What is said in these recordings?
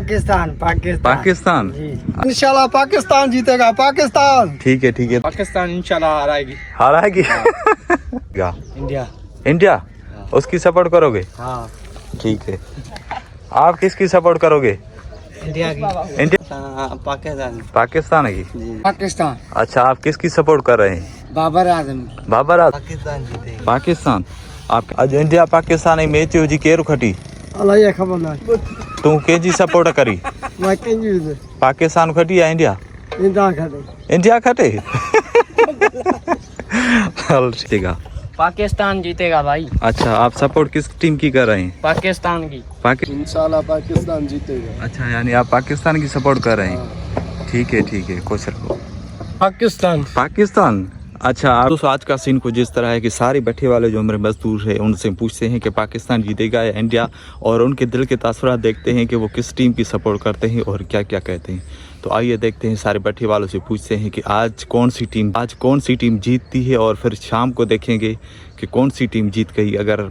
पाकिस्तान पाकिस्तान पाकिस्तान जी। इंशाल्लाह पाकिस्तान जीतेगा। पाकिस्तान ठीक है पाकिस्तान इंशाल्लाह हारेगी। हारेगी इंडिया इंडिया उसकी सपोर्ट करोगे? हाँ ठीक है। आप किसकी सपोर्ट करोगे? इंडिया की। इंडिया पाकिस्तान पाकिस्तान की। पाकिस्तान। अच्छा आप किसकी सपोर्ट कर रहे हैं? बाबर आजम। बाबर आजम पाकिस्तान जीतेगा। पाकिस्तान। आप आज इंडिया पाकिस्तान मैच हो जी केरु खटी अल्लाह ये खबर ना तू केजी सपोर्ट करी? मैं कंजूस पाकिस्तान खटी या इंडिया? इंदा खड़े इंडिया खटे चल ठीक है। पाकिस्तान जीतेगा भाई। अच्छा आप सपोर्ट किस टीम की कर रहे हैं? पाकिस्तान की। इंशाल्लाह पाकिस्तान जीतेगा। अच्छा यानी आप पाकिस्तान की सपोर्ट कर रहे हैं। ठीक है खुश रहो। पाकिस्तान पाकिस्तान। अच्छा आप दोस्तों आज का सीन कुछ इस तरह है कि सारे बैठे वाले जो हमारे मजदूर है उनसे पूछते हैं कि पाकिस्तान जीतेगा या इंडिया, और उनके दिल के तासुरात देखते हैं कि वो किस टीम की सपोर्ट करते हैं और क्या क्या कहते हैं। तो आइए देखते हैं, सारे बैठे वालों से पूछते हैं कि आज कौन सी टीम जीतती है, और फिर शाम को देखेंगे कि कौन सी टीम जीत गई। अगर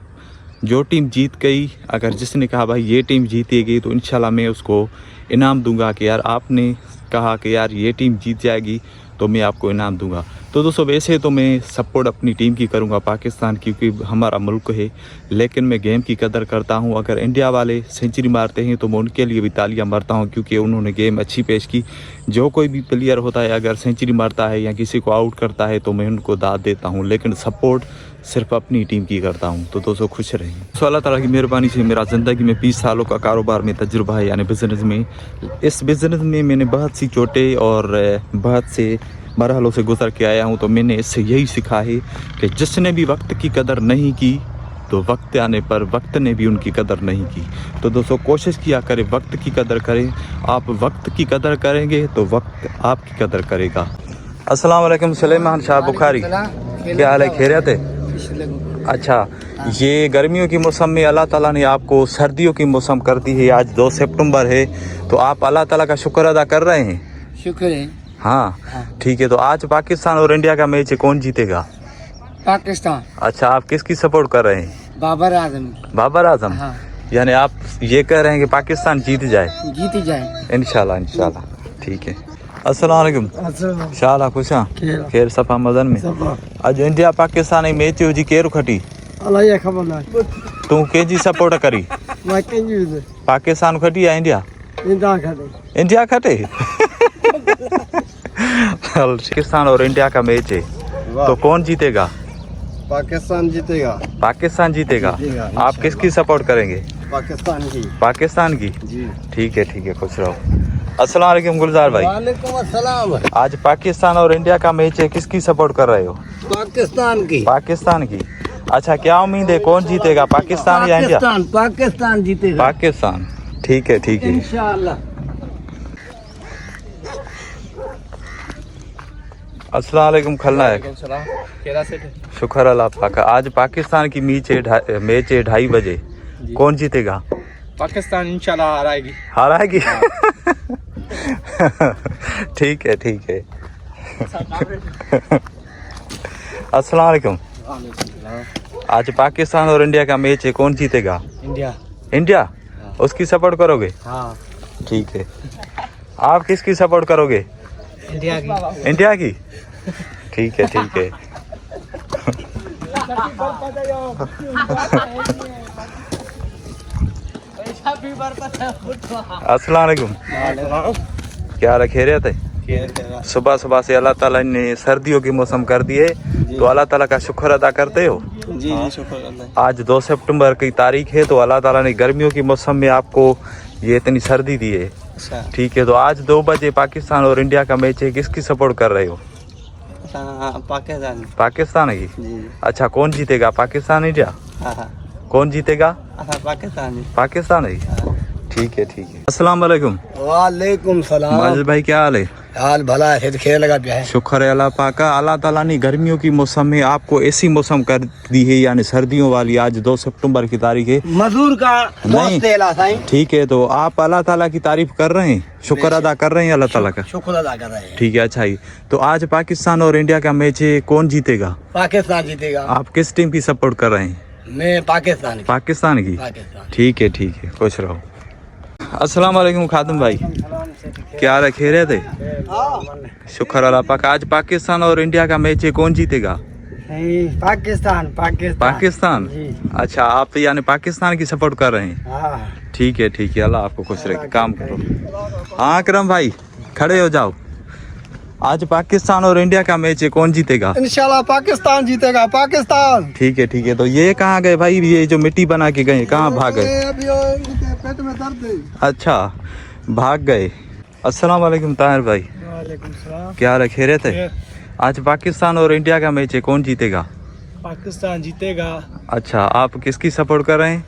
जो टीम जीत गई, अगर जिसने कहा भाई ये टीम जीतेगी, तो इंशाल्लाह मैं उसको इनाम दूंगा कि यार आपने कहा कि यार ये टीम जीत जाएगी तो मैं आपको इनाम दूंगा। तो दोस्तों वैसे तो मैं सपोर्ट अपनी टीम की करूंगा, पाकिस्तान की, क्योंकि हमारा मुल्क है, लेकिन मैं गेम की कदर करता हूं। अगर इंडिया वाले सेंचुरी मारते हैं तो मैं उनके लिए भी तालियां मारता हूं, क्योंकि उन्होंने गेम अच्छी पेश की। जो कोई भी प्लेयर होता है अगर सेंचुरी मारता है या किसी को आउट करता है तो मैं उनको दाद देता हूँ, लेकिन सपोर्ट सिर्फ अपनी टीम की करता हूँ। तो दोस्तों खुश रहें। तो अल्लाह ताला की मेहरबानी से मेरा ज़िंदगी में 20 सालों का कारोबार में तजुर्बा है, यानी बिज़नेस में। इस बिज़नेस में मैंने बहुत सी चोटें और बहुत से मरहलों से गुजर के आया हूँ। तो मैंने इससे यही सीखा है कि जिसने भी वक्त की कदर नहीं की तो वक्त आने पर वक्त ने भी उनकी कदर नहीं की। तो दोस्तों कोशिश किया करें, वक्त की कदर करें। आप वक्त की कदर करेंगे तो वक्त आपकी कदर करेगा। अस्सलाम वालेकुम सुलेमान शाह बुखारी, क्या हाल है? खैरियत है? अच्छा ये गर्मियों की मौसम में अल्लाह ताला ने आपको सर्दियों की मौसम कर दी है। आज 2 सितंबर है, तो आप अल्लाह ताला का शुक्र अदा कर रहे हैं? शुक्र है। हाँ ठीक है। तो आज पाकिस्तान और इंडिया का मैच है, कौन जीतेगा? पाकिस्तान। अच्छा आप किसकी सपोर्ट कर रहे हैं? बाबर आजम। बाबर आजम। हाँ। यानी आप ये कह रहे हैं कि पाकिस्तान जीत जाए? जीत जाए इंशाल्लाह ठीक है। अस्सलाम वालेकुम शाला खुशा खैर सफा मदन में। आज इंडिया पाकिस्तान मैच हो जी केरु खटी अल्लाह ये खबर ना तू केजी सपोर्ट करी? मैं कंजूस पाकिस्तान खटी या इंडिया? इंदा खड़े इंडिया खटे पाकिस्तान और इंडिया का मैच है, तो कौन जीतेगा? पाकिस्तान जीतेगा। पाकिस्तान जीतेगा। आप किसकी सपोर्ट करेंगे? पाकिस्तान की जी। ठीक है खुश रहो। अस्सलाम वालेकुम गुलजार भाई। वालेकुम अस्सलाम। आज पाकिस्तान और इंडिया का मैच है, किसकी सपोर्ट कर रहे हो? पाकिस्तान की। अच्छा क्या उम्मीद है, कौन जीतेगा, पाकिस्तान या इंडिया? पाकिस्तान जीतेगा। पाकिस्तान ठीक है इंशाल्लाह। अस्सलाम वालेकुम खलनायक। शुक्र अल्लाह पाक। आज पाकिस्तान की मैच है 2:30 बजे, कौन जीतेगा? पाकिस्तान इंशाल्लाह हारेगी। हारेगी ठीक है अस्सलाम वालेकुम। आज पाकिस्तान और इंडिया का मैच है, कौन जीतेगा? इंडिया उसकी सपोर्ट करोगे? हाँ। ठीक है। आप किसकी सपोर्ट करोगे? इंडिया की ठीक है अस्सलाम वालेकुम, क्या हाल है? खैरियत है? सुबह से अल्लाह ताला ने सर्दियों की मौसम कर दी है, तो अल्लाह ताला का शुक्र अदा करते हो? जी शुक्र। आज 2 सितंबर की तारीख है, तो अल्लाह ताला ने गर्मियों की मौसम में आपको ये इतनी सर्दी दी है। ठीक है। तो आज 2 बजे पाकिस्तान और इंडिया का मैच है, किसकी सपोर्ट कर रहे हो? पाकिस्तान की। अच्छा कौन जीतेगा, पाकिस्तान इंडिया? कौन जीतेगा? पाकिस्तान ही ठीक है अस्सलाम वालेकुम। वालेकुम सलाम। माजिद भाई क्या हाल है? हाल भला है, खेल लगा पिया है। शुक्र है अल्लाह पाक का। अल्लाह ताला ने गर्मियों की मौसम में आपको ऐसी मौसम कर दी है, यानी सर्दियों वाली। आज 2 सितंबर की तारीख है। मजदूर का नहीं ठीक है। तो आप अल्लाह ताला की तारीफ कर रहे हैं, शुक्र अदा कर रहे हैं अल्लाह ताला का? शुक्र अदा कर रहे हैं। ठीक है। अच्छा ही तो आज पाकिस्तान और इंडिया का मैच है, कौन जीतेगा? पाकिस्तान जीतेगा। आप किस टीम की सपोर्ट कर रहे हैं? मैं पाकिस्तान की। ठीक है खुश रहो। अस्सलाम वालेकुम खादिम भाई, क्या हाल है? खैरियत है? शुक्र अल्लाह पाक। आज पाकिस्तान और इंडिया का मैच है, कौन जीतेगा? पाकिस्तान पाकिस्तान पाकिस्तान। अच्छा, आप तो यानी पाकिस्तान की सपोर्ट कर रहे हैं। हाँ। ठीक है ठीक है, अल्लाह आपको खुश रखे, काम करो। हाँ अकरम भाई खड़े हो जाओ। आज पाकिस्तान और इंडिया का मैच है, कौन जीतेगा? इंशाल्लाह पाकिस्तान जीतेगा, पाकिस्तान। ठीक है ठीक है। तो ये कहाँ गए भाई? ये जो मिट्टी बना के गए कहाँ भाग गए? अभी इनके पेट में दर्द है। अच्छा भाग गए। अस्सलाम वालेकुम ताहिर भाई, वालेकुम सलाम। क्या हाल है? खैरियत है? आज पाकिस्तान और इंडिया का मैच है, कौन जीतेगा? पाकिस्तान जीतेगा। अच्छा, आप किसकी सपोर्ट कर रहे हैं?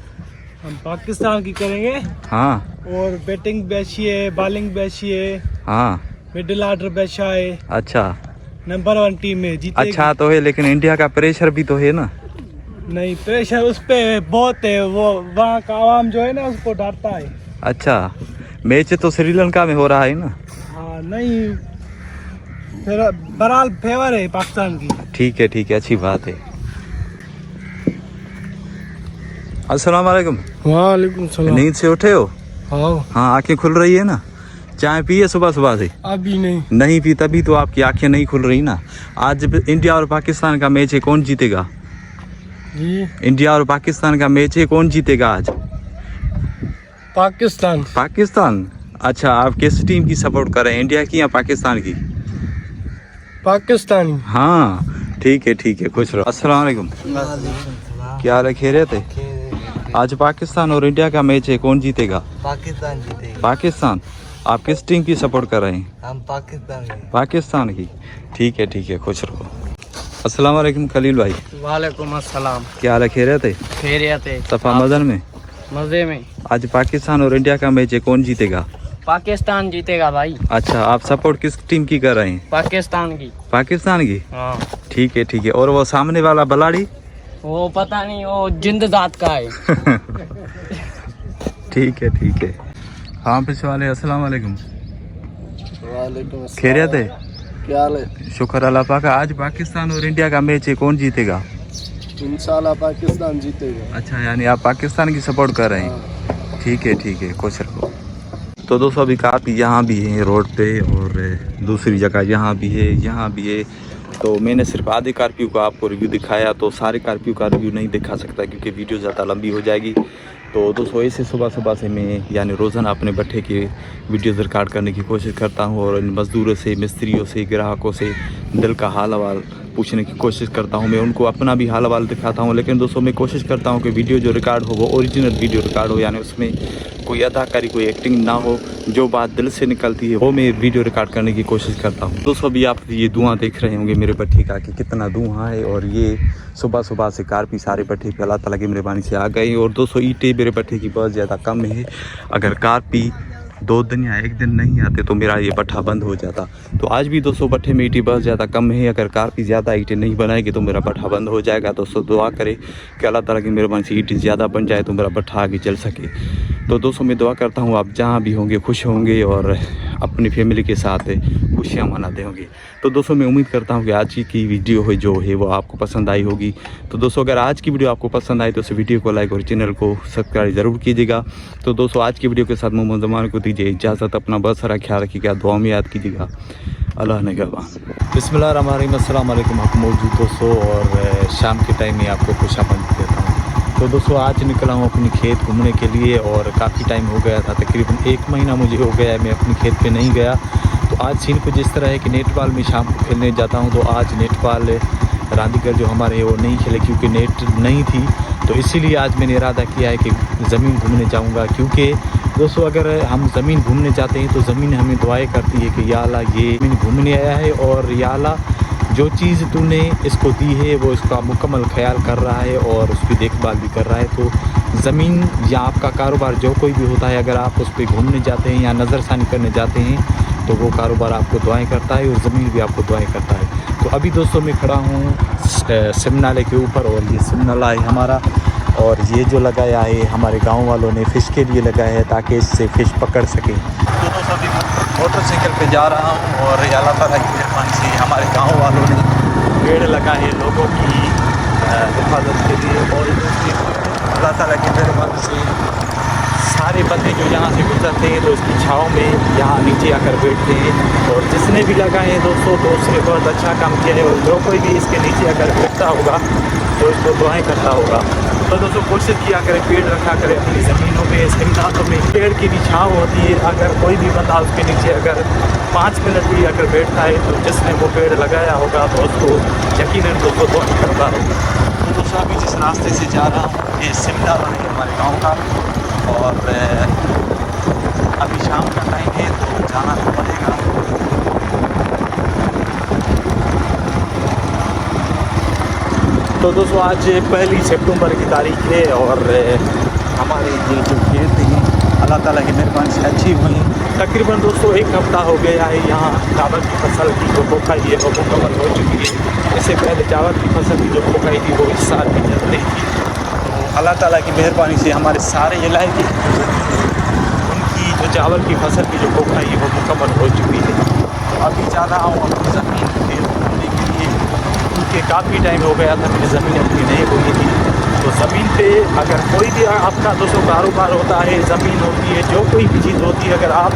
हम पाकिस्तान की करेंगे। हाँ और बैटिंग भी अच्छी है, बॉलिंग भी अच्छी है, हाँ। मिडिल ऑर्डर भी अच्छा है, अच्छा नंबर 1 टीम है, जीतेगी। अच्छा तो है, लेकिन इंडिया का प्रेशर भी तो है ना? नहीं, प्रेशर उस पे बहुत है, वो वहाँ का आवाम जो है ना उसको डरता है। अच्छा, मैच तो श्रीलंका में हो रहा है ना? हाँ नहीं, फिर बहरहाल फेवर है पाकिस्तान की। ठीक है ठीक है, अच्छी बात है। अस्सलाम वालेकुम। वालेकुम सलाम। नींद से उठे हो? हाँ, आंखें खुल रही है ना? चाय पी है सुबह सुबह से? अभी नहीं। नहीं पी, तभी तो आपकी आंखें नहीं खुल रही ना। आज इंडिया और पाकिस्तान का मैच है, कौन जीतेगा? जी इंडिया और पाकिस्तान का मैच है, कौन जीतेगा आज? पाकिस्तान। पाकिस्तान। अच्छा, आप किस टीम की सपोर्ट कर रहे हैं, इंडिया की या पाकिस्तान की? पाकिस्तान। हाँ ठीक है, खुश रहो। अस्सलाम वालेकुम, क्या हाल है? खैरियत है? आज पाकिस्तान और इंडिया का मैच है, कौन जीतेगा? पाकिस्तान जीतेगा। पाकिस्तान। आप किस टीम की सपोर्ट कर रहे हैं? हम पाकिस्तान के। पाकिस्तान की। ठीक है, खुश रहो। अस्सलाम वालेकुम खलील भाई, वालेकुम अस्सलाम। क्या हाल है? खैरियत है? खैरियत है। सफा मदन में। मजे में। आज पाकिस्तान और इंडिया का मैच है, कौन जीतेगा? पाकिस्तान जीतेगा भाई। अच्छा, आप सपोर्ट किस टीम की कर रहे हैं? पाकिस्तान की। पाकिस्तान की। हाँ। ठीक है। और वो सामने वाला बलाड़ी? वो पता नहीं, वो जिंद जात का है। ठीक है। हाँ पिछले वाले, अस्सलाम वालेकुम, वालेकुम खैरियत है? क्या हाल है? शुक्र अल्लाह पाक। आज पाकिस्तान और इंडिया का मैच है, कौन जीतेगा? इंशाल्लाह पाकिस्तान जीतेगा। अच्छा, यानी आप पाकिस्तान की सपोर्ट कर रहे हैं। ठीक है, खुश रहो। तो दोस्तों अभी काफ़ी यहाँ भी है रोड पे, और दूसरी जगह यहाँ भी है। तो मैंने सिर्फ आधे कारप्यू का आपको रिव्यू दिखाया, तो सारे कारप्यू का रिव्यू नहीं दिखा सकता क्योंकि वीडियो ज़्यादा लंबी हो जाएगी। तो दोस्तों ऐसे सुबह से मैं यानी रोज़ाना अपने भट्ठे की वीडियोज़ रिकॉर्ड करने की कोशिश करता हूँ, और इन मज़दूरों से, मिस्त्रियों से, ग्राहकों से दिल का हाल हवाल पूछने की कोशिश करता हूँ। मैं उनको अपना भी हाल हवाल दिखाता हूँ, लेकिन दोस्तों मैं कोशिश करता हूँ कि वीडियो जो रिकॉर्ड हो वो ओरिजिनल वीडियो रिकॉर्ड हो, यानी उसमें कोई अदाकारी, कोई एक्टिंग ना हो, जो बात दिल से निकलती है वो मैं वीडियो रिकॉर्ड करने की कोशिश करता हूँ। दोस्तों अभी आप ये धुआं देख रहे होंगे मेरे भट्ठे का कि कितना धुआं है, और ये सुबह से कारपी सारे भट्ठे पे अल्लाह ताला की मेहरबानी से आ गई। और 200 ईंटें मेरे भट्ठे की बहुत ज़्यादा कम है। अगर कारपी 2 दिन या 1 दिन नहीं आते तो मेरा ये भट्ठा बंद हो जाता। तो आज भी 200 भट्ठे में ईंटें बहुत ज़्यादा कम है। अगर कारपी ज़्यादा ईंटें नहीं बनाएगी तो मेरा भट्ठा बंद हो जाएगा। दोस्तों दुआ करें कि अल्लाह ताला की मेहरबानी से ईंटें ज़्यादा बन जाए तो मेरा भट्ठा आगे चल सके। तो दोस्तों मैं दुआ करता हूँ आप जहाँ भी होंगे खुश होंगे और अपनी फैमिली के साथ खुशियाँ मनाते होंगे। तो दोस्तों मैं उम्मीद करता हूँ कि आज की वीडियो जो है वो आपको पसंद आई होगी। तो दोस्तों अगर आज की वीडियो आपको पसंद आई तो इस वीडियो को लाइक और चैनल को सब्सक्राइब ज़रूर कीजिएगा। तो दोस्तों आज की वीडियो के साथ मोहम्मद ज़मान को दीजिए इजाज़त। अपना बहुत सारा ख्याल रखिएगा, दुआ में याद कीजिएगा। अल्लाह निगहबान। बिस्मिल्लाहिर्रहमानिर्रहीम। अस्सलाम वालेकुम मौजूद दोस्तों, और शाम के टाइम में आपको खुशामद देता हूँ। तो दोस्तों आज निकला हूँ अपनी खेत घूमने के लिए, और काफ़ी टाइम हो गया था, तकरीबन 1 महीना मुझे हो गया है मैं अपनी खेत पे नहीं गया। तो आज सीन कुछ इस तरह है कि नेट बॉल में शाम को खेलने जाता हूँ। तो आज नेट बॉल रांदीगर जो हमारे वो नहीं खेले क्योंकि नेट नहीं थी। तो इसीलिए आज मैंने इरादा किया है कि ज़मीन घूमने जाऊँगा, क्योंकि दोस्तों अगर हम ज़मीन घूमने जाते हैं तो ज़मीन हमें दुआएं करती है कि या अल्लाह ये ज़मीन घूमने आया है, और या अल्लाह जो चीज़ तूने इसको दी है वो इसका मुकम्मल ख्याल कर रहा है और उसकी देखभाल भी कर रहा है। तो ज़मीन या आपका कारोबार जो कोई भी होता है, अगर आप उस पर घूमने जाते हैं या नज़रसानी करने जाते हैं तो वो कारोबार आपको दुआएं करता है और ज़मीन भी आपको दुआएं करता है। तो अभी दोस्तों मैं खड़ा हूँ सिम नाले के ऊपर, और ये सिम नाला है हमारा, और ये जो लगाया है हमारे गांव वालों ने फ़िश के लिए लगाया है ताकि इससे फ़िश पकड़ सकें। तो दोस्तों अभी मोटरसाइकिल पे जा रहा हूँ, और अल्लाह ताला की मेहरबानी से हमारे गांव वालों ने पेड़ लगाए हैं लोगों की हिफाजत के लिए, और अल्लाह ताला की मेहरबानी से सारे बंदे जो यहाँ से गुजरते हैं तो इसकी छाँव में यहाँ नीचे आकर बैठते हैं, और जिसने भी लगाए हैं दोस्तों तो उसने बहुत अच्छा काम किया है, और जो कोई भी इसके नीचे अगर बैठता होगा तो इसको दुआएं करता होगा। तो दोस्तों कोशिश किया करें, पेड़ रखा करें अपनी ज़मीनों में, इमदादों में। पेड़ की भी छाँव होती है, अगर कोई भी बंदा उसके नीचे अगर 5 मिनट भी अगर बैठता है तो जिसने वो पेड़ लगाया होगा तो उसको यकीनन तो वो दुआएं करता होगा। तो दोस्तों अभी जिस रास्ते से जा रहा हूँ ये सिमला है हमारे गाँव का, और अभी शाम का टाइम है तो जाना तो पड़ेगा। तो दोस्तों आज 1 सितंबर की तारीख है, और हमारे ये जो खेत हैं अल्लाह ताला की मेहरबानी से अच्छी हुई। तकरीबन दोस्तों 1 हफ़्ता हो गया है यहाँ चावल की फसल की जो बोखाई है वो मुकम्मल हो चुकी है। इससे पहले चावल की फसल की जो बोखाई थी वो इस साल भी चल रही थी। तो अल्लाह ताला की मेहरबानी से हमारे सारे इलाके उनकी जो चावल की फसल की जो बोखाई है वो मुकम्मल हो चुकी है। तो अभी जा रहा हूँ अपनी ज़मीन घूमने के लिए, क्योंकि काफ़ी टाइम हो गया था मेरी ज़मीन अपनी नहीं हुई थी। तो ज़मीन पे अगर कोई भी आपका दोस्तों कारोबार होता है, ज़मीन होती है, जो कोई भी चीज़ होती है, अगर आप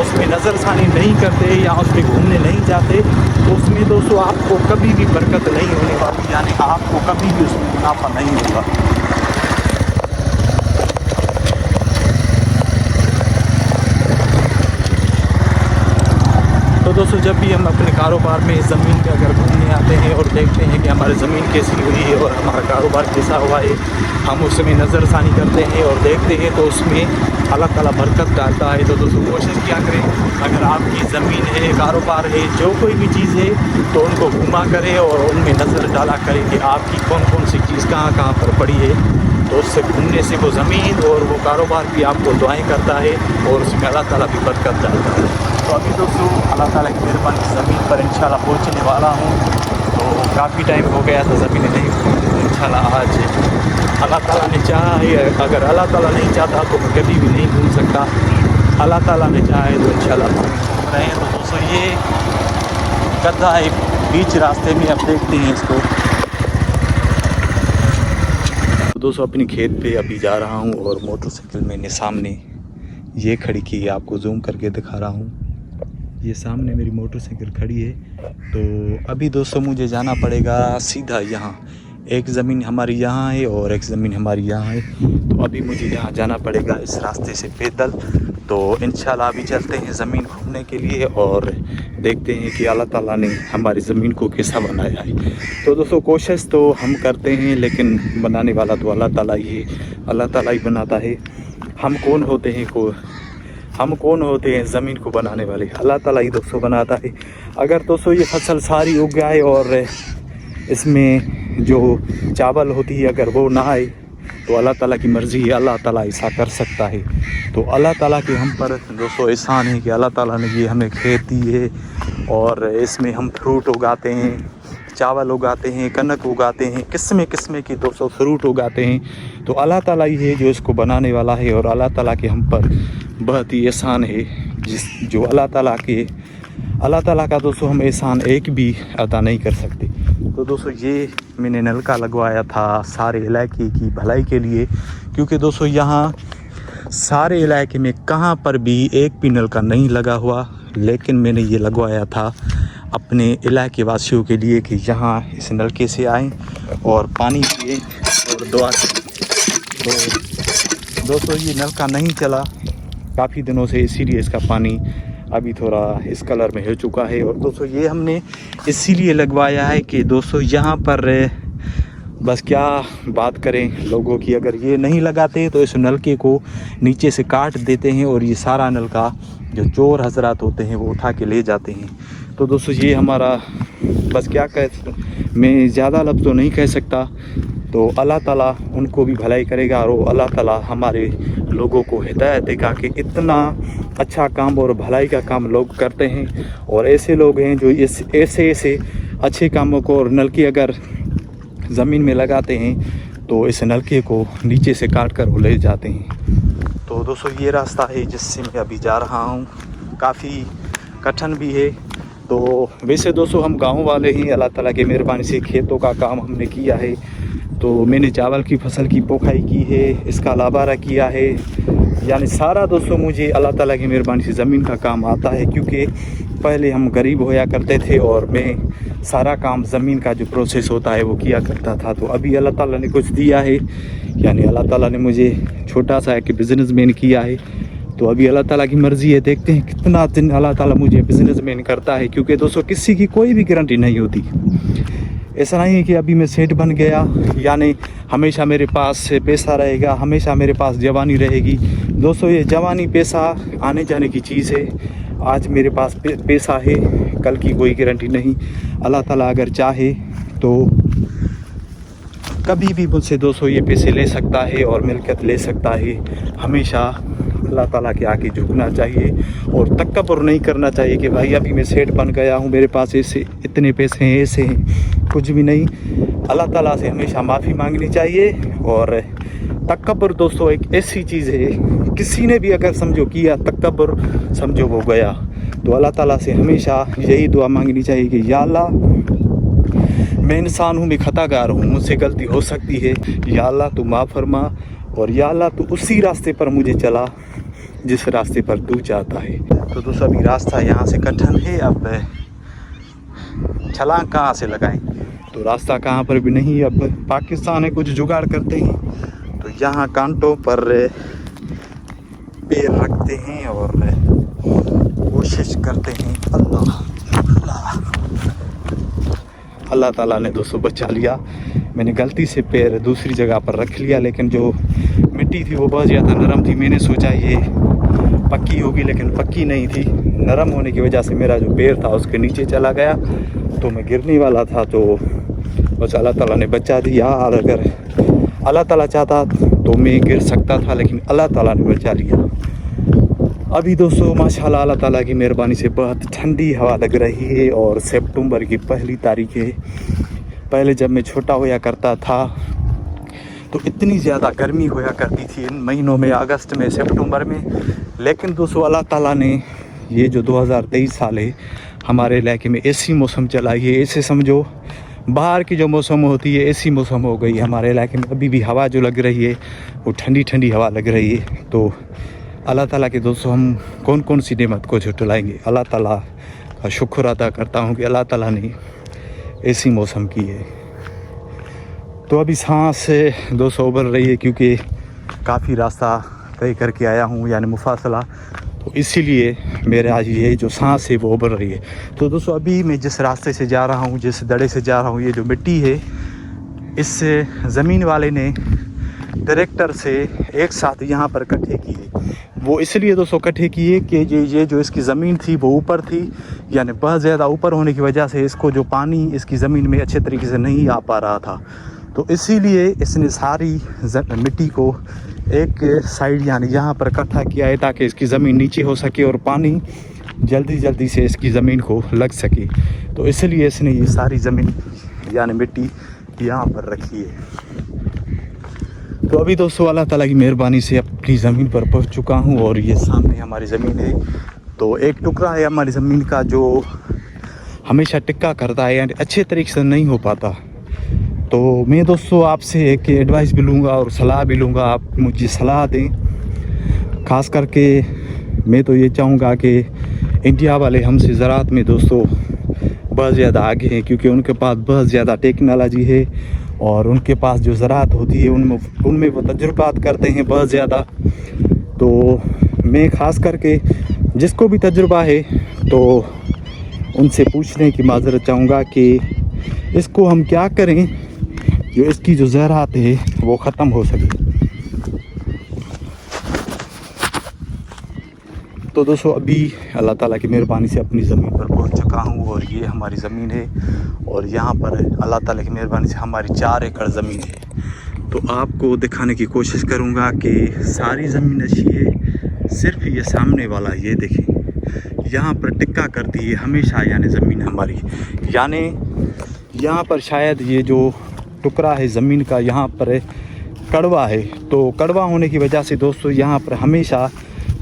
उसमें नज़रसानी नहीं करते या उस पर घूमने नहीं जाते तो उसमें दोस्तों आपको कभी भी बरकत नहीं होने वाली, यानी आपको कभी भी उसमें मुनाफा नहीं होगा। तो दोस्तों जब भी हम अपने कारोबार में ज़मीन पे अगर घूमने आते हैं और देखते हैं कि हमारी ज़मीन कैसी हुई है और हमारा कारोबार कैसा हुआ है, हम उसमें नज़रसानी करते हैं और देखते हैं तो उसमें अल्लाह ताला बरकत डालता है। तो दोस्तों कोशिश किया करें, अगर आपकी ज़मीन है, कारोबार है, जो कोई भी चीज़ है तो उनको घुमा करें और उनमें नज़र डाला करें कि आपकी कौन कौन सी चीज़ कहाँ कहाँ पर पड़ी है। तो उससे घूमने से वो ज़मीन और वो कारोबार भी आपको दुआएं करता है और उसमें अल्लाह ताला भी बरकत डालता है। तो अभी दोस्तों अल्लाह ताला की मेहरबानी से ज़मीन पर इंशाल्लाह पहुंचने वाला हूं। तो काफ़ी टाइम हो गया था ज़मीन नहीं पहुंची, तो इंशाल्लाह आज अल्लाह ताला ने चाहा है। अगर अल्लाह ताला नहीं चाहता तो मैं कभी भी नहीं घूम सकता, अल्लाह ताला ने चाहा है तो इंशाल्लाह घूम रहे हैं। तो दोस्तों ये गड्ढा है बीच रास्ते में, अब देखते हैं इसको। दोस्तों अपनी खेत पे अभी जा रहा हूँ और मोटरसाइकिल मैंने सामने ये खड़ी की है, आपको जूम करके दिखा रहा हूँ। ये सामने मेरी मोटरसाइकिल खड़ी है। तो अभी दोस्तों मुझे जाना पड़ेगा सीधा यहाँ, एक ज़मीन हमारी यहाँ है और एक ज़मीन हमारी यहाँ है। तो अभी मुझे यहाँ जाना पड़ेगा इस रास्ते से पैदल। तो इंशाल्लाह अभी चलते हैं ज़मीन घूमने के लिए और देखते हैं कि अल्लाह ताला ने हमारी ज़मीन को कैसा बनाया है। तो दोस्तों कोशिश तो हम करते हैं, लेकिन बनाने वाला तो अल्लाह ताला ही है, अल्लाह ताला ही बनाता है। हम कौन होते हैं ज़मीन को बनाने वाले? अल्लाह ताला ही दोस्तों बनाता है। अगर दोस्तों ये फसल सारी उग जाए और इसमें जो चावल होती है अगर वो ना आए तो अल्लाह ताला की मर्ज़ी है, अल्लाह ताला ऐसा कर सकता है। तो अल्लाह ताला के हम पर दोस्तों एहसान है कि अल्लाह ताला ने ये हमें खेत दी है और इसमें हम फ्रूट उगाते हैं, चावल उगाते हैं, कनक उगाते हैं, किस्में किस्में की दोस्तों फ्रूट उगाते हैं। तो अल्लाह ताला ही है जो इसको बनाने वाला है और अल्लाह ताला के हम पर बहुत ही एहसान है, जो अल्लाह ताला का दोस्तों हम एहसान एक भी अदा नहीं कर सकते। तो दोस्तों ये मैंने नलका लगवाया था सारे इलाके की भलाई के लिए, क्योंकि दोस्तों यहाँ सारे इलाके में कहाँ पर भी एक भी नलका नहीं लगा हुआ, लेकिन मैंने ये लगवाया था अपने इलाके वासियों के लिए कि यहाँ इस नलके से आएँ और पानी पिए और दुआ करें। तो दोस्तों ये नलका नहीं चला काफ़ी दिनों से, इसीलिए इसका पानी अभी थोड़ा इस कलर में हो चुका है। और दोस्तों ये हमने इसीलिए लगवाया है कि दोस्तों यहाँ पर बस क्या बात करें लोगों की, अगर ये नहीं लगाते तो इस नलके को नीचे से काट देते हैं और ये सारा नलका जो चोर हजरात होते हैं वो उठा के ले जाते हैं। तो दोस्तों ये हमारा बस क्या मैं ज़्यादा लफ्ज़ तो नहीं कह सकता। तो अल्लाह ताला उनको भी भलाई करेगा और अल्लाह ताला हमारे लोगों को हिदायत देगा कि इतना अच्छा काम और भलाई का काम लोग करते हैं और ऐसे लोग हैं जो ऐसे अच्छे कामों को और नलके अगर ज़मीन में लगाते हैं तो इस नलके को नीचे से काट कर वो ले जाते हैं। तो दोस्तों ये रास्ता है जिससे मैं अभी जा रहा हूँ, काफ़ी कठिन भी है। तो वैसे दोस्तों हम गाँव वाले हैं, अल्लाह ताला की मेहरबानी से खेतों का काम हमने किया है। तो मैंने चावल की फसल की पोखाई की है, इसका लाबारा किया है यानी सारा दोस्तों मुझे अल्लाह ताला की मेहरबानी से ज़मीन का काम आता है, क्योंकि पहले हम गरीब होया करते थे और मैं सारा काम ज़मीन का जो प्रोसेस होता है वो किया करता था। तो अभी अल्लाह ताला ने कुछ दिया है, यानी अल्लाह ताला ने मुझे छोटा सा एक बिज़नेसमैन किया है। तो अभी अल्लाह ताला की मर्ज़ी है, देखते हैं कितना दिन अल्लाह ताला मुझे बिज़नेसमैन करता है, क्योंकि दोस्तों किसी की कोई भी गारंटी नहीं होती। ऐसा नहीं है कि अभी मैं सेठ बन गया यानी हमेशा मेरे पास पैसा रहेगा, हमेशा मेरे पास जवानी रहेगी। दोस्तों ये जवानी पैसा आने जाने की चीज़ है। आज मेरे पास पैसा है, कल की कोई गारंटी नहीं। अल्लाह ताला अगर चाहे तो कभी भी मुझसे दोस्तों ये पैसे ले सकता है और मिल्कियत ले सकता है। हमेशा अल्लाह ताला के आगे झुकना चाहिए और तकब्बुर नहीं करना चाहिए कि भाई अभी मैं सेठ बन गया हूँ, मेरे पास ऐसे इतने पैसे हैं, ऐसे हैं। कुछ भी नहीं, अल्लाह ताला से हमेशा माफ़ी मांगनी चाहिए। और तकब्बुर दोस्तों एक ऐसी चीज़ है, किसी ने भी अगर समझो किया तकब्बुर, समझो वो गया। तो अल्लाह ताला से हमेशा यही दुआ मांगनी चाहिए कि या अल्लाह मैं इंसान हूँ, मैं खताकार हूँ, मुझसे गलती हो सकती है, या अल्लाह तू माफ़ फरमा, और या अल्लाह तू उसी रास्ते पर मुझे चला जिस रास्ते पर तू चाहता है। तो दोस्तों अभी रास्ता यहाँ से कठिन है, अब छलांग कहाँ से लगाएं, तो रास्ता कहाँ पर भी नहीं। अब पाकिस्तान है, कुछ जुगाड़ करते हैं, तो यहाँ कांटों पर पैर रखते हैं और कोशिश करते हैं। अल्लाह ताला ने दोस्तों बचा लिया। मैंने गलती से पैर दूसरी जगह पर रख लिया, लेकिन जो मिट्टी थी वो बहुत ज़्यादा नरम थी। मैंने सोचा ये पक्की होगी, लेकिन पक्की नहीं थी। नरम होने की वजह से मेरा जो पैर था उसके नीचे चला गया, तो मैं गिरने वाला था। तो बस अल्लाह ताला ने बचा दिया, और अगर अल्लाह ताला चाहता तो मैं गिर सकता था, लेकिन अल्लाह ताला ने बचा लिया। अभी दोस्तों माशाल्लाह अल्लाह ताला की मेहरबानी से बहुत ठंडी हवा लग रही है, और सितंबर की पहली तारीख है। पहले जब मैं छोटा होया करता था तो इतनी ज़्यादा गर्मी होया करती थी इन महीनों में, अगस्त में, सितंबर में। लेकिन दोस्तों अल्लाह ताला ने ये जो 2023 साल है हमारे इलाके में ऐसी मौसम चलाई है, ऐसे समझो बाहर की जो मौसम होती है ऐसी मौसम हो गई हमारे इलाके में। अभी भी हवा जो लग रही है वो ठंडी ठंडी हवा लग रही है। तो अल्लाह ताला के दोस्तों हम कौन कौन सी नेमत को झुटलाएंगे। अल्लाह ताला का शुक्र अदा करता हूँ कि अल्लाह ताला ने ऐसी मौसम की है। तो अभी सांस दोस्तों उबल रही है, क्योंकि काफ़ी रास्ता तय करके आया हूँ, यानी मुफासला, तो इसीलिए मेरे आज ये जो सांस है वो उबल रही है। तो दोस्तों अभी मैं जिस रास्ते से जा रहा हूँ, जिस दड़े से जा रहा हूँ, ये जो मिट्टी है इस ज़मीन वाले ने ट्रैक्टर से एक साथ यहाँ पर इकट्ठे किए। वो इसलिए दोस्तों इकट्ठे किए कि ये जो इसकी ज़मीन थी वो ऊपर थी, यानी बहुत ज़्यादा ऊपर होने की वजह से इसको जो पानी इसकी ज़मीन में अच्छे तरीके से नहीं आ पा रहा था। तो इसीलिए इसने सारी मिट्टी को एक साइड यानी यहाँ पर इकट्ठा किया है, ताकि इसकी ज़मीन नीचे हो सके और पानी जल्दी जल्दी से इसकी ज़मीन को लग सके। तो इसलिए इसने ये सारी ज़मीन यानी मिट्टी यहाँ पर रखी है। तो अभी दोस्तों अल्लाह ताला की मेहरबानी से अपनी ज़मीन पर पहुँच चुका हूँ, और ये सामने हमारी ज़मीन है। तो एक टुकड़ा है हमारी ज़मीन का जो हमेशा टिक्का करता है, यानी अच्छे तरीके से नहीं हो पाता। तो मैं दोस्तों आपसे एक एडवाइस भी लूँगा और सलाह भी लूँगा, आप मुझे सलाह दें। ख़ास करके मैं तो ये चाहूँगा कि इंडिया वाले हमसे ज़राअत में दोस्तों बहुत ज़्यादा आगे हैं, क्योंकि उनके पास बहुत ज़्यादा टेक्नोलॉजी है, और उनके पास जो ज़राअत होती है उनमें वो तजुर्बात करते हैं बहुत ज़्यादा। तो मैं ख़ास करके जिसको भी तजुर्बा है तो उनसे पूछने की माज़रत चाहूँगा कि इसको हम क्या करें जो इसकी जो ज़राअत है वो ख़त्म हो सके। तो दोस्तों अभी अल्लाह ताला की मेहरबानी से अपनी ज़मीन पर पहुंच चुका हूं, और ये हमारी ज़मीन है, और यहाँ पर अल्लाह ताला की मेहरबानी से हमारी 4 एकड़ ज़मीन है। तो आपको दिखाने की कोशिश करूँगा कि सारी ज़मीन अच्छी है, सिर्फ ये सामने वाला ये देखें यहाँ पर टिक्का करती है हमेशा, यानी ज़मीन हमारी, यानी यहाँ पर शायद ये जो टुकड़ा है ज़मीन का यहाँ पर कड़वा है। तो कड़वा होने की वजह से दोस्तों यहाँ पर हमेशा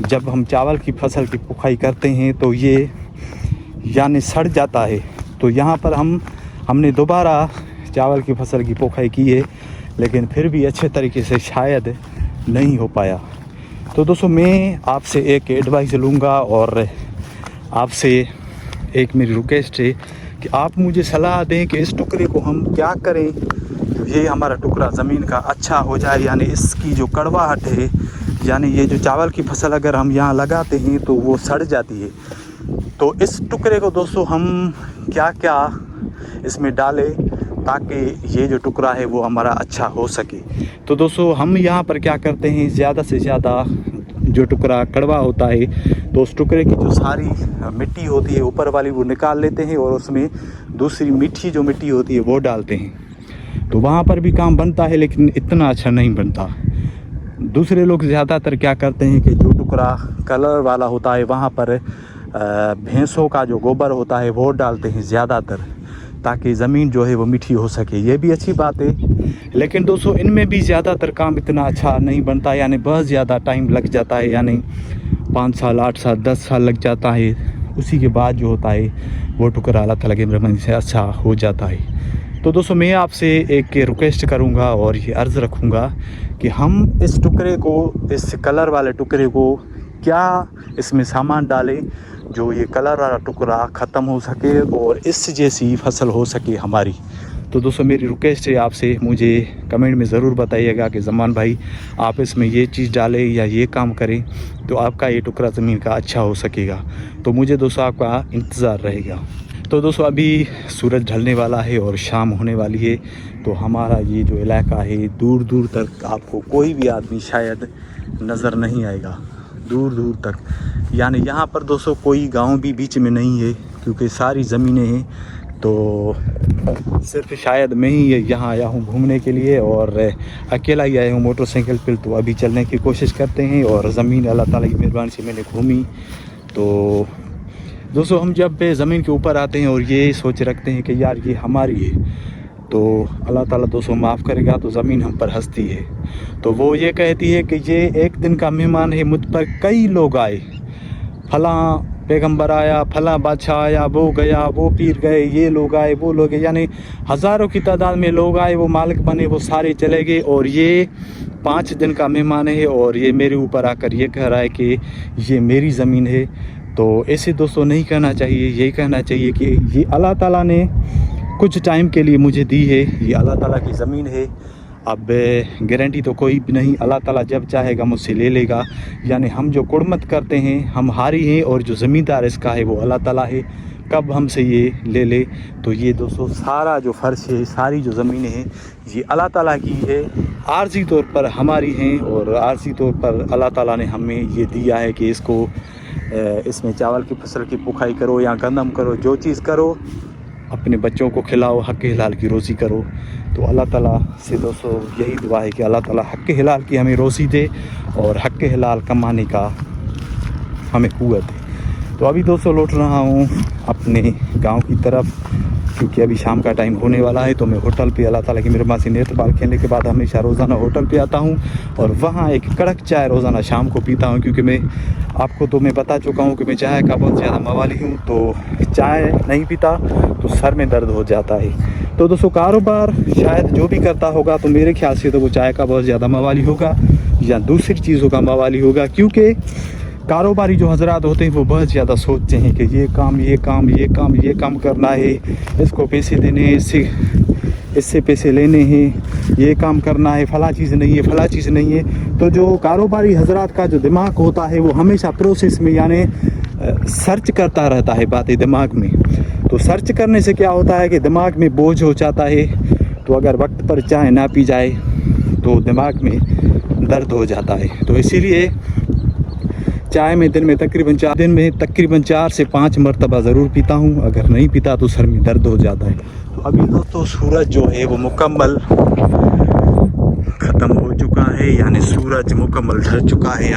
जब हम चावल की फसल की पुखाई करते हैं तो ये यानी सड़ जाता है। तो यहाँ पर हमने दोबारा चावल की फसल की पुखाई की है, लेकिन फिर भी अच्छे तरीके से शायद नहीं हो पाया। तो दोस्तों मैं आपसे एक एडवाइस लूँगा और आपसे एक मेरी रिक्वेस्ट है कि आप मुझे सलाह दें कि इस टुकड़े को हम क्या करें, ये हमारा टुकड़ा ज़मीन का अच्छा हो जाए। यानी इसकी जो कड़वाहट है, यानी ये जो चावल की फसल अगर हम यहाँ लगाते हैं तो वो सड़ जाती है। तो इस टुकड़े को दोस्तों हम क्या क्या इसमें डालें ताकि ये जो टुकड़ा है वो हमारा अच्छा हो सके। तो दोस्तों हम यहाँ पर क्या करते हैं, ज़्यादा से ज़्यादा जो टुकड़ा कड़वा होता है तो उस टुकड़े की जो सारी मिट्टी होती है ऊपर वाली वो निकाल लेते हैं और उसमें दूसरी मीठी जो मिट्टी होती है वो डालते हैं। तो वहाँ पर भी काम बनता है लेकिन इतना अच्छा नहीं बनता। दूसरे लोग ज़्यादातर क्या करते हैं कि जो टुकड़ा कलर वाला होता है वहाँ पर भैंसों का जो गोबर होता है वो डालते हैं ज़्यादातर, ताकि ज़मीन जो है वो मीठी हो सके। ये भी अच्छी बात है, लेकिन दोस्तों इनमें भी ज़्यादातर काम इतना अच्छा नहीं बनता। यानी बहुत ज़्यादा टाइम लग जाता है, यानी 5 साल 8 साल 10 साल लग जाता है। उसी के बाद जो होता है वो टुकड़ा अल्लाह ताला की रहमत से अच्छा हो जाता है। तो दोस्तों मैं आपसे एक रिक्वेस्ट करूँगा और ये अर्ज़ रखूँगा कि हम इस टुकड़े को, इस कलर वाले टुकड़े को क्या इसमें सामान डालें जो ये कलर वाला टुकड़ा ख़त्म हो सके और इस जैसी फसल हो सके हमारी। तो दोस्तों मेरी रिक्वेस्ट है आपसे, मुझे कमेंट में ज़रूर बताइएगा कि ज़मान भाई आप इसमें ये चीज़ डालें या ये काम करें तो आपका ये टुकड़ा ज़मीन का अच्छा हो सकेगा। तो मुझे दोस्तों आपका इंतज़ार रहेगा। तो दोस्तों अभी सूरज ढलने वाला है और शाम होने वाली है। तो हमारा ये जो इलाका है दूर दूर तक आपको कोई भी आदमी शायद नज़र नहीं आएगा, दूर दूर तक। यानी यहाँ पर दोस्तों कोई गांव भी बीच में नहीं है क्योंकि सारी ज़मीनें हैं। तो सिर्फ शायद मैं ही यहाँ आया हूँ घूमने के लिए और अकेला ही आया हूँ मोटरसाइकिल पर। तो अभी चलने की कोशिश करते हैं और ज़मीन अल्लाह ताला की मेहरबानी से मैंने घूमी। तो दोस्तों हम जब ज़मीन के ऊपर आते हैं और ये सोच रखते हैं कि यार ये हमारी है, तो अल्लाह ताला दोस्तों माफ़ करेगा तो ज़मीन हम पर हंसती है। तो वो ये कहती है कि ये एक दिन का मेहमान है, मुझ पर कई लोग आए, फलां पैगंबर आया, फलां बादशाह आया, वो गया, वो पीर गए, ये लोग आए, वो लोग गए। यानी हज़ारों की तादाद में लोग आए, वो मालिक बने, वो सारे चले गए और ये 5 दिन का मेहमान है और ये मेरे ऊपर आकर ये कह रहा है कि ये मेरी ज़मीन है। तो ऐसे दोस्तों नहीं कहना चाहिए, यही कहना चाहिए कि ये अल्लाह ताला ने कुछ टाइम के लिए मुझे दी है, ये अल्लाह ताला की ज़मीन है। अब गारंटी तो कोई भी नहीं, अल्लाह ताला जब चाहेगा मुझसे ले लेगा। यानी हम जो कुड़मत करते हैं हम हारी हैं और जो ज़मींदार इसका है वो अल्लाह ताला है, कब हमसे ये ले ले। तो ये दोस्तों सारा जो फ़र्श है, सारी जो ज़मीनें हैं ये अल्लाह ताला की है, आर्जी तौर पर हमारी हैं और आर्जी तौर पर अल्लाह ताला ने हमें ये दिया है कि इसको इसमें चावल की फसल की पुखाई करो या गंदम करो, जो चीज़ करो अपने बच्चों को खिलाओ, हक़ हलाल की रोज़ी करो। तो अल्लाह ताला से दोस्तों यही दुआ है कि अल्लाह ताला हक़ हलाल की हमें रोज़ी दे और हक़ हलाल कमाने का हमें क़ुव्वत दे। तो अभी दोस्तों लौट रहा हूँ अपने गांव की तरफ क्योंकि अभी शाम का टाइम होने वाला है। तो मैं होटल पे अल्लाह ताला की मेहरबानी से नेट बाल खेलने के बाद हमेशा रोज़ाना होटल पे आता हूँ और वहाँ एक कड़क चाय रोज़ाना शाम को पीता हूँ, क्योंकि मैं आपको तो मैं बता चुका हूँ कि मैं चाय का बहुत ज़्यादा मवाली हूँ। तो चाय नहीं पीता तो सर में दर्द हो जाता है। तो दोस्तों कारोबार शायद जो भी करता होगा तो मेरे ख्याल से तो वो चाय का बहुत ज़्यादा मवाली होगा या दूसरी चीज़ों का मवाली होगा, क्योंकि कारोबारी जो हजरात होते हैं वो बहुत ज़्यादा सोचते हैं कि ये काम करना है, इसको पैसे देने हैं, इससे पैसे लेने हैं, ये काम करना है, फला चीज़ नहीं है। तो जो कारोबारी हजरात का जो दिमाग होता है वो हमेशा प्रोसेस में यानी सर्च करता रहता है बातें दिमाग में। तो सर्च करने से क्या होता है कि दिमाग में बोझ हो जाता है। तो अगर वक्त पर चाय ना पी जाए तो दिमाग में दर्द हो जाता है। तो इसीलिए चाय में दिन में तकरीबन 4 से 5 मरतबा ज़रूर पीता हूँ, अगर नहीं पीता तो सर में दर्द हो जाता है। तो अभी दोस्तों सूरज जो है वो मुकम्मल ख़त्म हो चुका है, यानी सूरज मुकम्मल ढल चुका है,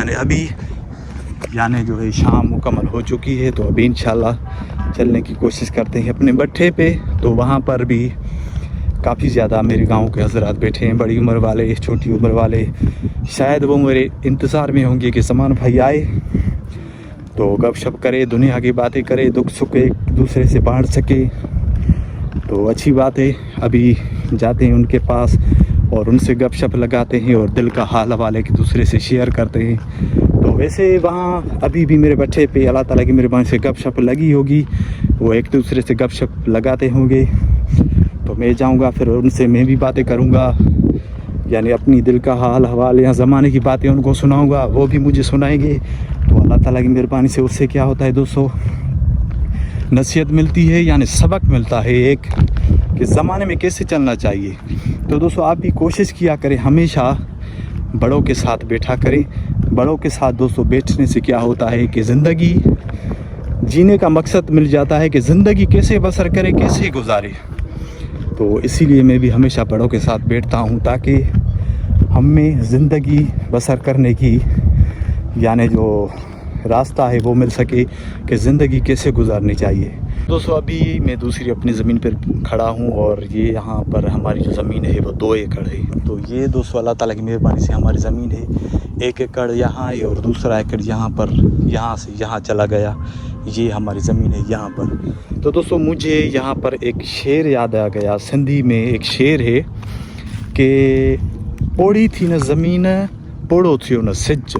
यानी जो है शाम मुकम्मल हो चुकी है। तो अभी इंशाल्लाह चलने की कोशिश करते हैं अपने भट्ठे पे। तो वहाँ पर भी काफ़ी ज़्यादा मेरे गांव के हजरात बैठे हैं, बड़ी उम्र वाले, छोटी उम्र वाले। शायद वो मेरे इंतज़ार में होंगे कि समान भाई आए तो गपशप करे, दुनिया की बातें करे, दुख सुख एक दूसरे से बांट सके। तो अच्छी बात है। अभी जाते हैं उनके पास और उनसे गपशप लगाते हैं और दिल का हाल हवाले एक दूसरे से शेयर करते हैं। वैसे वहाँ अभी भी मेरे बच्चे पे अल्लाह ताला की मेहरबानी से गपशप लगी होगी, वो एक दूसरे से गपशप लगाते होंगे। तो मैं जाऊँगा फिर उनसे मैं भी बातें करूँगा, यानी अपनी दिल का हाल हवाल या ज़माने की बातें उनको सुनाऊँगा, वो भी मुझे सुनाएंगे। तो अल्लाह ताला की मेहरबानी से उससे क्या होता है दोस्तों, नसीहत मिलती है, यानी सबक मिलता है एक कि ज़माने में कैसे चलना चाहिए। तो दोस्तों आप भी कोशिश किया करें, हमेशा बड़ों के साथ बैठा करें। बड़ों के साथ दोस्तों बैठने से क्या होता है कि ज़िंदगी जीने का मकसद मिल जाता है कि ज़िंदगी कैसे बसर करें, कैसे गुजारे। तो इसीलिए मैं भी हमेशा बड़ों के साथ बैठता हूँ ताकि हमें ज़िंदगी बसर करने की यानी जो रास्ता है वो मिल सके कि ज़िंदगी कैसे गुजारनी चाहिए। दोस्तों अभी मैं दूसरी अपनी ज़मीन पर खड़ा हूँ और ये यहाँ पर हमारी जो ज़मीन है वो 2 एकड़ है। तो ये दोस्तों अल्लाह ताला की मेहरबानी से हमारी ज़मीन है, 1 एकड़ यहाँ है और दूसरा एकड़ यहाँ पर, यहाँ से यहाँ चला गया, ये हमारी ज़मीन है यहाँ पर। तो दोस्तों मुझे यहाँ पर एक शेर याद आ गया, सिंधी में एक शेर है कि पोड़ी थी न ज़मीन पोड़ो थियो न सिज,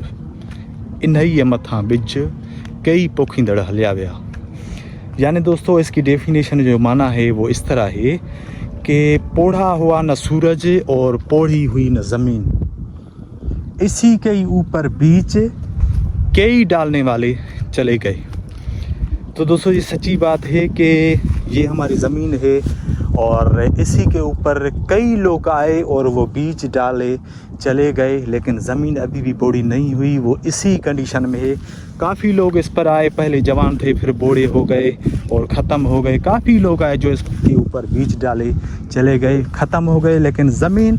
इन्ही मथा बिज कई पोखींदड़ हलिया विया। यानी दोस्तों इसकी डेफिनेशन जो माना है वो इस तरह है कि पोढ़ा हुआ न सूरज और पोढ़ी हुई न ज़मीन, इसी के ऊपर बीच कई डालने वाले चले गए। तो दोस्तों ये सच्ची बात है कि ये हमारी ज़मीन है और इसी के ऊपर कई लोग आए और वो बीज डाले चले गए, लेकिन ज़मीन अभी भी बूढ़ी नहीं हुई, वो इसी कंडीशन में है। काफ़ी लोग इस पर आए, पहले जवान थे फिर बूढ़े हो गए और ख़त्म हो गए। काफ़ी लोग आए जो इसके ऊपर बीज डाले चले गए, ख़त्म हो गए, लेकिन ज़मीन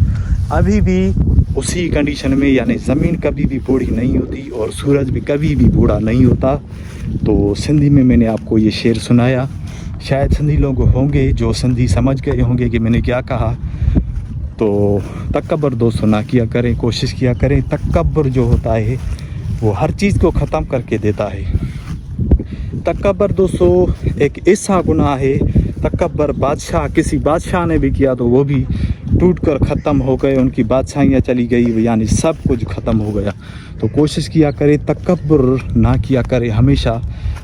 अभी भी उसी कंडीशन में, यानी ज़मीन कभी भी बूढ़ी नहीं होती और सूरज भी कभी भी बूढ़ा नहीं होता। तो सिंधी में मैंने आपको ये शेर सुनाया, शायद सिंधी लोग होंगे जो सिंधी समझ गए होंगे कि मैंने क्या कहा। तो तकब्बुर दोस्तों ना किया करें, कोशिश किया करें। तकब्बुर जो होता है वो हर चीज़ को ख़त्म करके देता है। तकब्बुर दोस्तों एक ऐसा गुनाह है, तकब्बुर बादशाह, किसी बादशाह ने भी किया तो वो भी टूट कर ख़त्म हो गए, उनकी बादशाहियाँ चली गई, यानी सब कुछ ख़त्म हो गया। तो कोशिश किया करे, तकब्बुर ना किया करे, हमेशा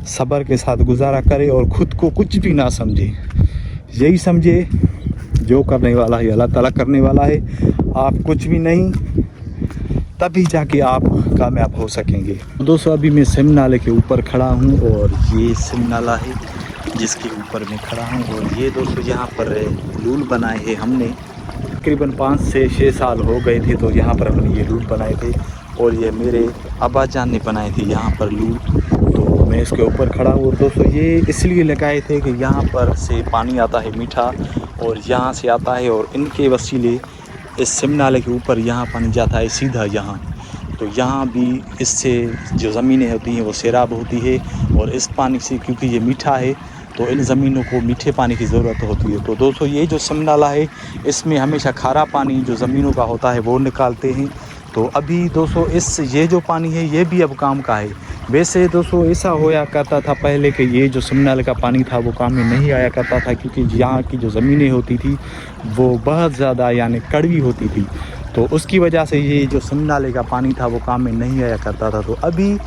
सब्र के साथ गुजारा करे और ख़ुद को कुछ भी ना समझे, यही समझे जो करने वाला है अल्लाह ताला करने वाला है। आप कुछ भी नहीं, तभी जाके आप कामयाब हो सकेंगे। दोस्तों अभी मैं सिम नाले के ऊपर खड़ा हूँ और ये सिम नाला है जिसके ऊपर मैं खड़ा हूँ। और ये दोस्तों यहाँ पर लूल बनाए हैं हमने, तकरीबन 5 से 6 साल हो गए थे तो यहाँ पर हमने ये लूल बनाए थे और ये मेरे अब्बा जान ने बनाए थे यहाँ पर लूल। तो मैं इसके ऊपर खड़ा हूँ और दोस्तों ये इसलिए लगाए थे कि यहाँ पर से पानी आता है मीठा और यहाँ से आता है और इनके वसीले इस सिम नाले के ऊपर यहाँ पानी जाता है सीधा यहाँ। तो यहाँ भी इससे जो ज़मीनें होती हैं वो सैराब होती है और इस पानी से, क्योंकि ये मीठा है तो इन ज़मीनों को मीठे पानी की ज़रूरत होती है। तो दोस्तों ये जो सिम नाला है इसमें हमेशा खारा पानी जो ज़मीनों का होता है वो निकालते हैं। तो अभी दोस्तों ये जो पानी है ये भी अब काम का है। वैसे दोस्तों ऐसा होया करता था पहले कि ये जो सिम नाले का पानी था वो काम में नहीं आया करता था, क्योंकि यहाँ की जो ज़मीनें होती थी वो बहुत ज़्यादा यानी कड़वी होती थी। तो उसकी वजह से ये जो सिम नाले का पानी था वो काम में नहीं आया करता था। तो अभी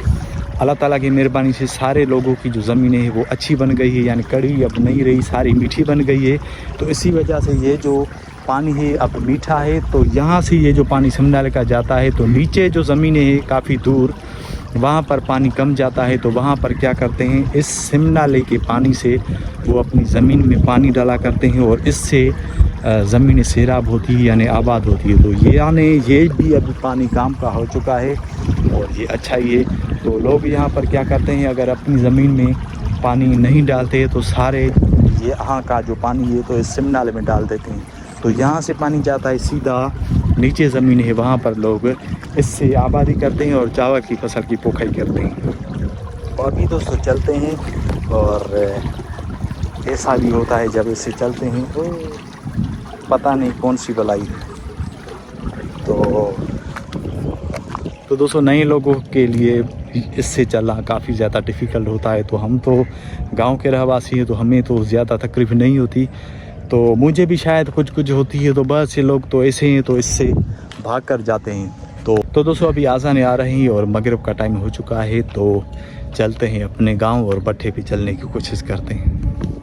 अल्लाह ताला की मेहरबानी से सारे लोगों की जो ज़मीनें हैं वो अच्छी बन गई है, यानी कड़वी अब नहीं रही, सारी मीठी बन गई है। तो इसी वजह से ये जो पानी है अब मीठा है। तो यहाँ से ये जो पानी सिम नाले का जाता है तो नीचे जो ज़मीनें हैं काफ़ी दूर वहाँ पर पानी कम जाता है। तो वहाँ पर क्या करते हैं, इस सिम नाले के पानी से वो अपनी ज़मीन में पानी डाला करते हैं और इससे ज़मीन सैराब होती है यानी आबाद होती है। तो ये यानी ये भी अभी पानी काम का हो चुका है और ये अच्छा ही है। तो लोग यहाँ पर क्या करते हैं, अगर अपनी ज़मीन में पानी नहीं डालते तो सारे ये यहाँ का जो पानी है तो इस सिम नाले में डाल देते हैं। तो यहाँ से पानी जाता है सीधा नीचे ज़मीन है, वहाँ पर लोग इससे आबादी करते हैं और चावल की फसल की पोखाई करते हैं। और भी दोस्तों चलते हैं और ऐसा भी होता है जब इससे चलते हैं तो पता नहीं कौन सी बलाई है। तो दोस्तों नए लोगों के लिए इससे चलना काफ़ी ज़्यादा डिफ़िकल्ट होता है। तो हम तो गांव के रहवासी हैं तो हमें तो ज़्यादा तकलीफ नहीं होती। तो मुझे भी शायद कुछ होती है, तो बहुत से लोग तो ऐसे हैं तो इससे भाग कर जाते हैं। तो दोस्तों अभी आज़ानें आ रही हैं और मगरिब का टाइम हो चुका है, तो चलते हैं अपने गांव और भट्ठे पे चलने की कोशिश करते हैं।